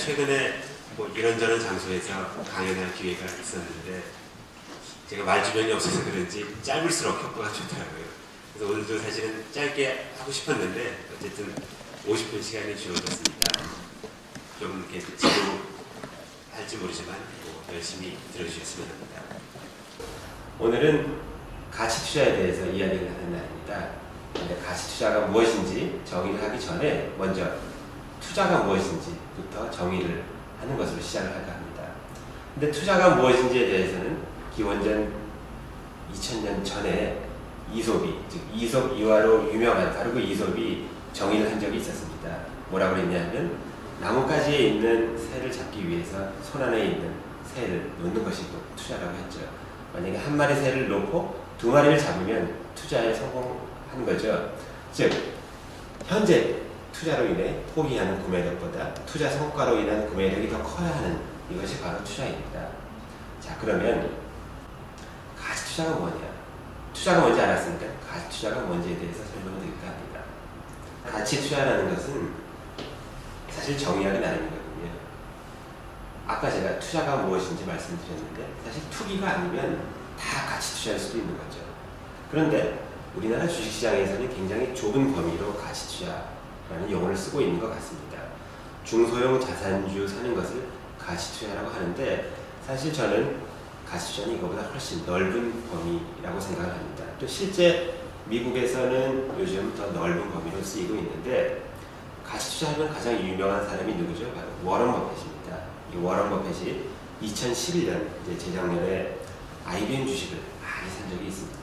최근에 뭐 이런저런 장소에서 강연할 기회가 있었는데 제가 말주변이 없어서 그런지 짧을수록 효과가 좋더라고요. 그래서 오늘도 사실은 짧게 하고 싶었는데 어쨌든 50분 시간이 주어졌으니까 좀 이렇게 지루할지 모르지만 뭐 열심히 들어주셨으면 합니다. 오늘은 가치 투자에 대해서 이야기를 하는 날입니다. 근데 가치 투자가 무엇인지 정의를 하기 전에 먼저 투자가 무엇인지부터 정의를 하는 것으로 시작을 할까 합니다. 근데 투자가 무엇인지에 대해서는 기원전 2000년 전에 이솝이, 즉 이솝 이화로 유명한 바로 그 이솝이 정의를 한 적이 있었습니다. 뭐라고 그랬냐면 나뭇가지에 있는 새를 잡기 위해서 손 안에 있는 새를 놓는 것이 투자라고 했죠. 만약에 한 마리 새를 놓고 두 마리를 잡으면 투자에 성공한 거죠. 즉 현재 투자로 인해 포기하는 구매력보다 투자 성과로 인한 구매력이 더 커야 하는 이것이 바로 투자입니다. 자, 그러면 가치 투자가 뭐냐? 투자가 뭔지 알았으니까 가치 투자가 뭔지에 대해서 설명을 드릴까 합니다. 가치 투자라는 것은 사실 정의하기 나름이거든요. 아까 제가 투자가 무엇인지 말씀드렸는데 사실 투기가 아니면 다 가치 투자할 수도 있는 거죠. 그런데 우리나라 주식시장에서는 굉장히 좁은 범위로 가치 투자라는 용어를 쓰고 있는 것 같습니다. 중소형 자산주 사는 것을 가치 투자라고 하는데 사실 저는 가치 투자는 이거보다 훨씬 넓은 범위라고 생각을 합니다. 또 실제 미국에서는 요즘 더 넓은 범위로 쓰이고 있는데 가치 투자하면 가장 유명한 사람이 누구죠? 바로 워런 버핏입니다. 이 워런 버핏이 2011년 재작년에 IBM 주식을 많이 산 적이 있습니다.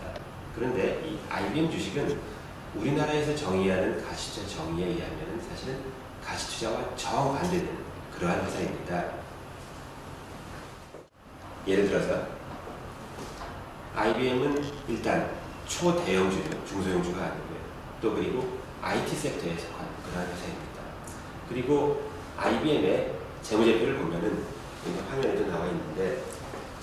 그런데 이 IBM 주식은 우리나라에서 정의하는 가치투자 정의에 의하면 사실은 가치투자와 정반대되는 그러한 회사입니다. 예를 들어서 IBM은 일단 초대형주죠. 중소형주가 아니고요. 또 그리고 IT 섹터에 속한 그러한 회사입니다. 그리고 IBM의 재무제표를 보면은 여기 화면에도 나와 있는데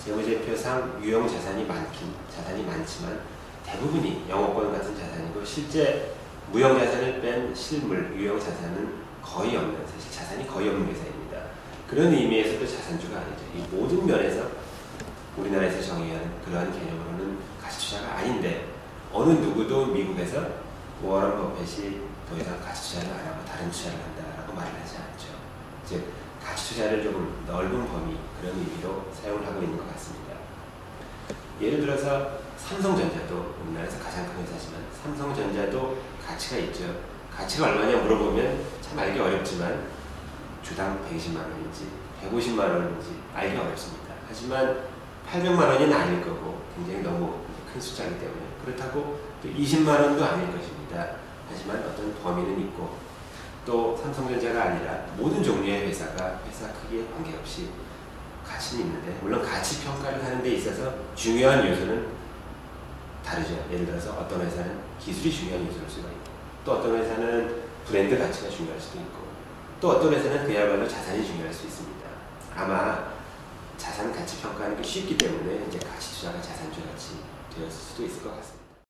재무제표상 유형 자산이 많지만 대부분이 영업권 같은 자산이고 실제 무형 자산을 뺀 실물 유형 자산은 거의 없는, 사실 자산이 거의 없는 회사입니다. 그런 의미에서도 자산주가 아니죠. 이 모든 면에서 우리나라에서 정의하는 그러한 개념으로는 가치투자가 아닌데 어느 누구도 미국에서 워런 버핏이 더 이상 가치투자를 안 하고 다른 투자를 한다라고 말을 하지 않죠. 즉 가치투자를 조금 넓은 범위 그런 의미로 사용을 하고 있는 것 같습니다. 예를 들어서 삼성전자도 우리나라에서 가장 큰 회사지만 삼성전자도 가치가 있죠. 가치가 얼마냐 물어보면 참 알기 어렵지만 주당 120만 원인지 150만 원인지 알기 어렵습니다. 하지만 800만 원은 아닐 거고 굉장히 너무 큰 숫자이기 때문에 그렇다고 또 20만 원도 아닐 것입니다. 하지만 어떤 범위는 있고 또 삼성전자가 아니라 모든 종류의 회사가 회사 크기에 관계없이 가치는 있는데 물론 가치 평가를 하는 데 있어서 중요한 요소는 다르죠. 예를 들어서 어떤 회사는 기술이 중요한 요소일 수가 있고 또 어떤 회사는 브랜드 가치가 중요할 수도 있고 또 어떤 회사는 그야말로 자산이 중요할 수 있습니다. 아마 자산 가치 평가하는 게 쉽기 때문에 이제 가치 투자가 자산주 같이 되었을 수도 있을 것 같습니다.